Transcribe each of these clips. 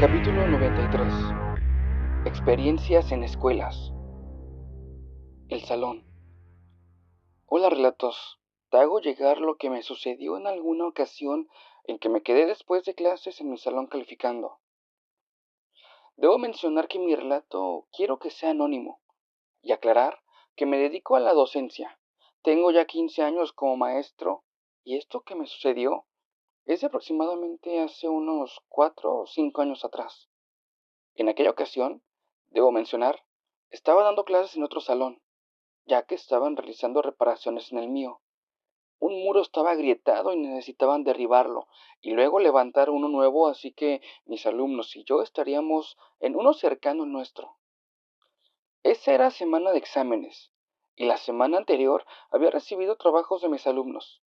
Capítulo 93. Experiencias en escuelas. El salón. Hola, relatos. Te hago llegar lo que me sucedió en alguna ocasión en que me quedé después de clases en mi salón calificando. Debo mencionar que mi relato quiero que sea anónimo y aclarar que me dedico a la docencia. Tengo ya 15 años como maestro y esto que me sucedió es de aproximadamente hace unos 4 o 5 años atrás. En aquella ocasión, debo mencionar, estaba dando clases en otro salón, ya que estaban realizando reparaciones en el mío. Un muro estaba agrietado y necesitaban derribarlo, y luego levantar uno nuevo, así que mis alumnos y yo estaríamos en uno cercano al nuestro. Esa era semana de exámenes, y la semana anterior había recibido trabajos de mis alumnos.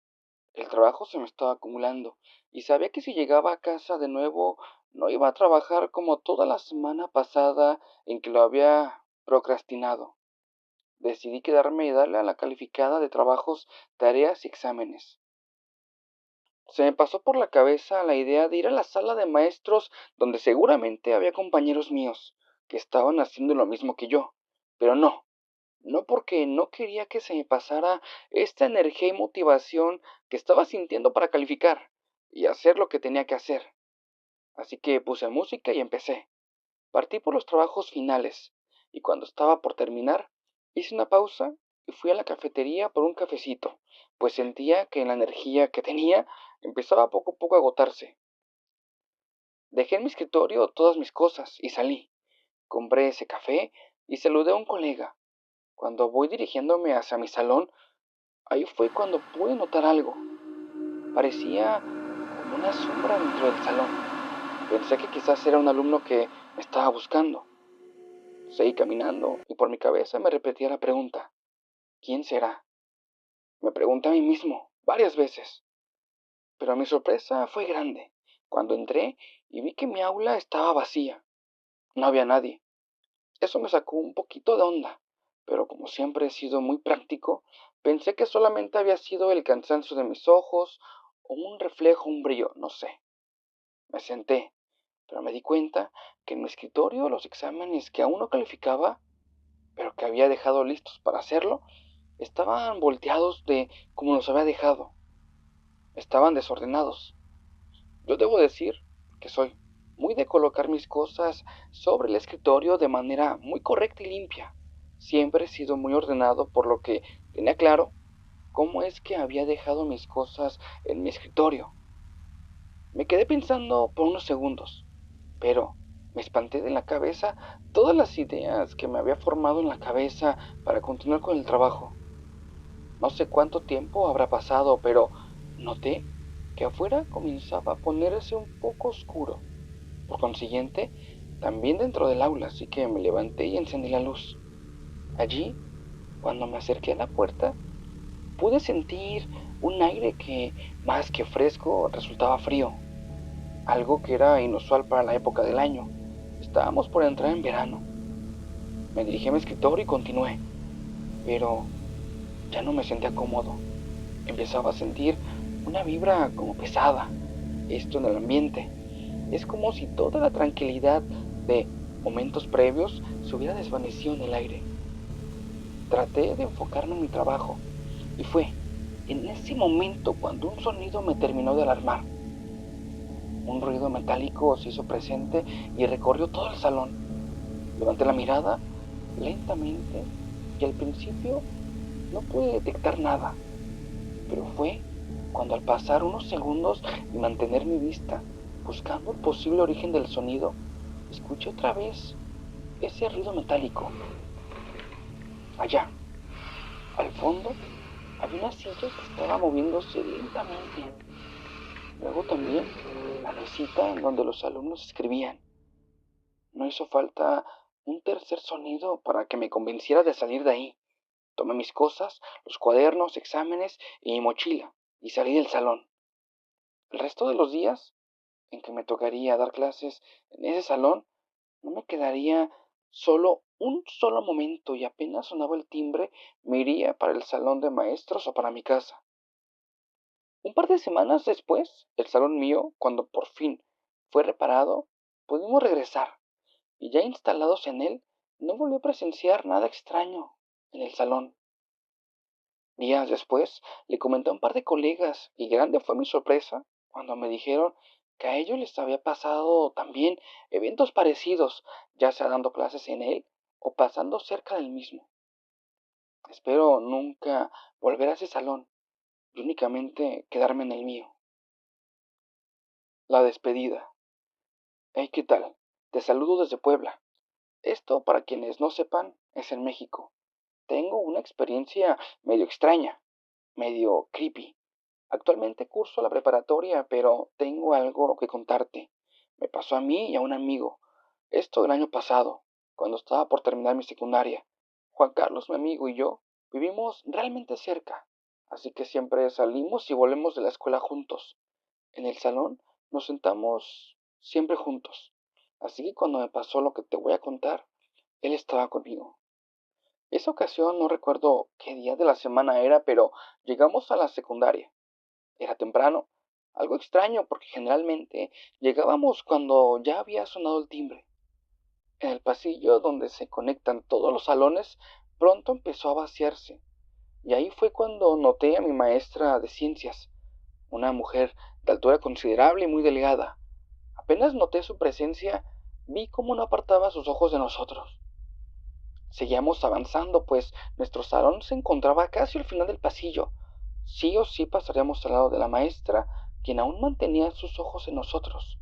El trabajo se me estaba acumulando, y sabía que si llegaba a casa de nuevo no iba a trabajar como toda la semana pasada en que lo había procrastinado. Decidí quedarme y darle a la calificada de trabajos, tareas y exámenes. Se me pasó por la cabeza la idea de ir a la sala de maestros donde seguramente había compañeros míos que estaban haciendo lo mismo que yo. Pero no porque no quería que se me pasara esta energía y motivación que estaba sintiendo para calificar y hacer lo que tenía que hacer. Así que puse música y empecé. Partí por los trabajos finales, y cuando estaba por terminar, hice una pausa y fui a la cafetería por un cafecito, pues sentía que la energía que tenía empezaba poco a poco a agotarse. Dejé en mi escritorio todas mis cosas y salí. Compré ese café y saludé a un colega. Cuando voy dirigiéndome hacia mi salón, ahí fue cuando pude notar algo. Parecía como una sombra dentro del salón. Pensé que quizás era un alumno que me estaba buscando. Seguí caminando y por mi cabeza me repetía la pregunta, ¿quién será? Me pregunté a mí mismo varias veces, pero mi sorpresa fue grande cuando entré y vi que mi aula estaba vacía. No había nadie. Eso me sacó un poquito de onda, pero como siempre he sido muy práctico, pensé que solamente había sido el cansancio de mis ojos o un reflejo, un brillo, no sé. Me senté, pero me di cuenta que en mi escritorio los exámenes que aún no calificaba, pero que había dejado listos para hacerlo, estaban volteados de como los había dejado. Estaban desordenados. Yo debo decir que soy muy de colocar mis cosas sobre el escritorio de manera muy correcta y limpia. Siempre he sido muy ordenado, por lo que tenía claro cómo es que había dejado mis cosas en mi escritorio. Me quedé pensando por unos segundos, pero me espanté de la cabeza todas las ideas que me había formado en la cabeza para continuar con el trabajo. No sé cuánto tiempo habrá pasado, pero noté que afuera comenzaba a ponerse un poco oscuro. Por consiguiente, también dentro del aula, así que me levanté y encendí la luz. Allí, cuando me acerqué a la puerta, pude sentir un aire que, más que fresco, resultaba frío, algo que era inusual para la época del año. Estábamos por entrar en verano. Me dirigí a mi escritorio y continué, pero ya no me sentía cómodo. Empezaba a sentir una vibra como pesada. Esto en el ambiente. Es como si toda la tranquilidad de momentos previos se hubiera desvanecido en el aire. Traté de enfocarme en mi trabajo y fue en ese momento cuando un sonido me terminó de alarmar. Un ruido metálico se hizo presente y recorrió todo el salón. Levanté la mirada lentamente y al principio no pude detectar nada, pero fue cuando al pasar unos segundos y mantener mi vista buscando el posible origen del sonido, escuché otra vez ese ruido metálico. Allá, al fondo, había una silla que estaba moviéndose lentamente. Luego también la mesita en donde los alumnos escribían. No hizo falta un tercer sonido para que me convenciera de salir de ahí. Tomé mis cosas, los cuadernos, exámenes y mi mochila y salí del salón. El resto de los días en que me tocaría dar clases en ese salón, no me quedaría solo un solo momento y apenas sonaba el timbre, me iría para el salón de maestros o para mi casa. Un par de semanas después, el salón mío, cuando por fin fue reparado, pudimos regresar, y ya instalados en él, no volví a presenciar nada extraño en el salón. Días después, le comenté a un par de colegas, y grande fue mi sorpresa cuando me dijeron que a ellos les había pasado también eventos parecidos, ya sea dando clases en él o pasando cerca del mismo. Espero nunca volver a ese salón y únicamente quedarme en el mío. La despedida. Hey, ¿qué tal? Te saludo desde Puebla. Esto, para quienes no sepan, es en México. Tengo una experiencia medio extraña, medio creepy. Actualmente curso la preparatoria, pero tengo algo que contarte. Me pasó a mí y a un amigo. Esto el año pasado, cuando estaba por terminar mi secundaria. Juan Carlos, mi amigo, y yo vivimos realmente cerca, así que siempre salimos y volvemos de la escuela juntos. En el salón nos sentamos siempre juntos. Así que cuando me pasó lo que te voy a contar, él estaba conmigo. Esa ocasión no recuerdo qué día de la semana era, pero llegamos a la secundaria. Era temprano, algo extraño porque generalmente llegábamos cuando ya había sonado el timbre. En el pasillo donde se conectan todos los salones, pronto empezó a vaciarse, y ahí fue cuando noté a mi maestra de ciencias, una mujer de altura considerable y muy delgada. Apenas noté su presencia, vi cómo no apartaba sus ojos de nosotros. Seguíamos avanzando, pues nuestro salón se encontraba casi al final del pasillo. Sí o sí pasaríamos al lado de la maestra, quien aún mantenía sus ojos en nosotros.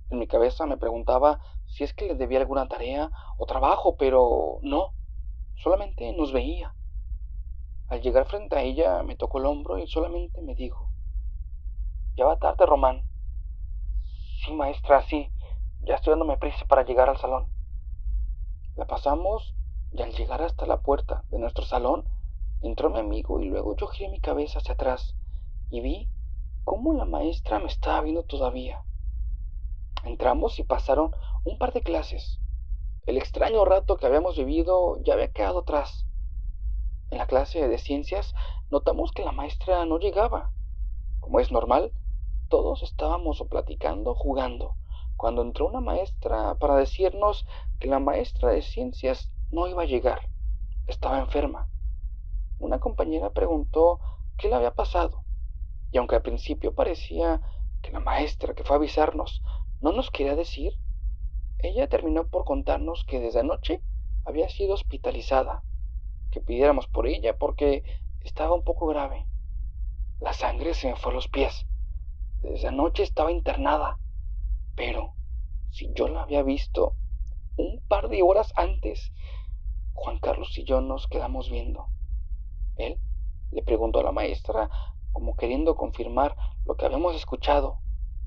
En mi cabeza me preguntaba si es que le debía alguna tarea o trabajo, pero no, solamente nos veía. Al llegar frente a ella me tocó el hombro y solamente me dijo: ya va tarde, Román. Sí, maestra, sí, ya estoy dándome prisa para llegar al salón. La pasamos y al llegar hasta la puerta de nuestro salón, entró mi amigo y luego yo giré mi cabeza hacia atrás y vi cómo la maestra me estaba viendo todavía. Entramos y pasaron un par de clases. El extraño rato que habíamos vivido ya había quedado atrás. En la clase de ciencias notamos que la maestra no llegaba. Como es normal, todos estábamos o platicando o jugando, cuando entró una maestra para decirnos que la maestra de ciencias no iba a llegar. Estaba enferma. Una compañera preguntó qué le había pasado, y aunque al principio parecía que la maestra que fue a avisarnos no nos quería decir, ella terminó por contarnos que desde anoche había sido hospitalizada, que pidiéramos por ella porque estaba un poco grave. La sangre se me fue a los pies. Desde anoche estaba internada, pero si yo la había visto un par de horas antes. Juan Carlos y yo nos quedamos viendo. Él le preguntó a la maestra, como queriendo confirmar lo que habíamos escuchado,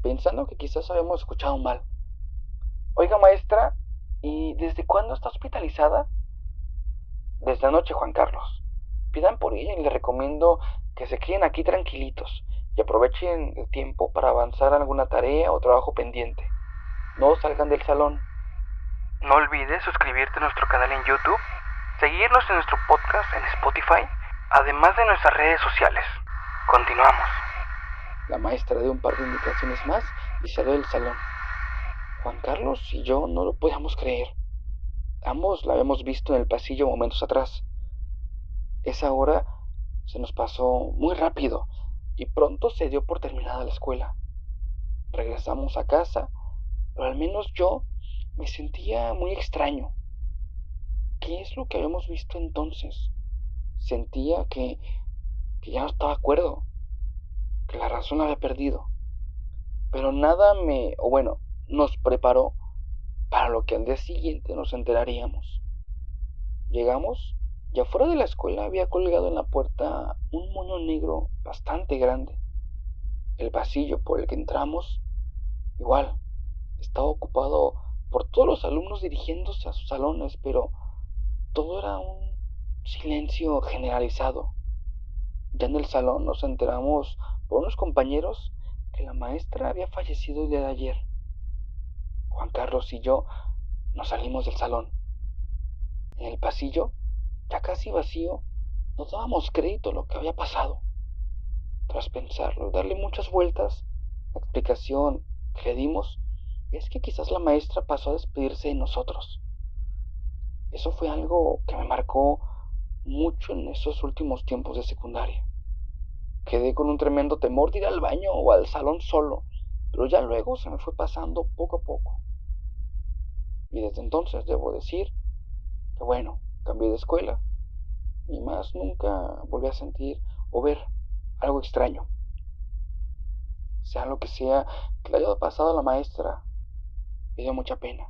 pensando que quizás habíamos escuchado mal. Oiga, maestra, ¿y desde cuándo está hospitalizada? Desde anoche, Juan Carlos. Pidan por ella y les recomiendo que se queden aquí tranquilitos y aprovechen el tiempo para avanzar en alguna tarea o trabajo pendiente. No salgan del salón. No olvides suscribirte a nuestro canal en YouTube, seguirnos en nuestro podcast en Spotify, además de nuestras redes sociales. Continuamos. La maestra dio un par de indicaciones más y salió del salón. Juan Carlos y yo no lo podíamos creer. Ambos la habíamos visto en el pasillo momentos atrás. Esa hora se nos pasó muy rápido y pronto se dio por terminada la escuela. Regresamos a casa, pero al menos yo me sentía muy extraño. ¿Qué es lo que habíamos visto entonces? Sentía que ya no estaba acuerdo, que la razón la había perdido. Pero nada nos preparó para lo que al día siguiente nos enteraríamos. Llegamos y afuera de la escuela había colgado en la puerta un mono negro bastante grande. El pasillo por el que entramos, igual, estaba ocupado por todos los alumnos dirigiéndose a sus salones, pero todo era un silencio generalizado. Ya en el salón nos enteramos por unos compañeros que la maestra había fallecido el día de ayer. Juan Carlos y yo nos salimos del salón. En el pasillo, ya casi vacío, nos dábamos crédito a lo que había pasado. Tras pensarlo y darle muchas vueltas, la explicación que le dimos es que quizás la maestra pasó a despedirse de nosotros. Eso fue algo que me marcó mucho en esos últimos tiempos de secundaria. Quedé con un tremendo temor de ir al baño o al salón solo, pero ya luego se me fue pasando poco a poco. Y desde entonces debo decir que bueno, cambié de escuela y más nunca volví a sentir o ver algo extraño. Sea lo que sea que le haya pasado a la maestra, me dio mucha pena.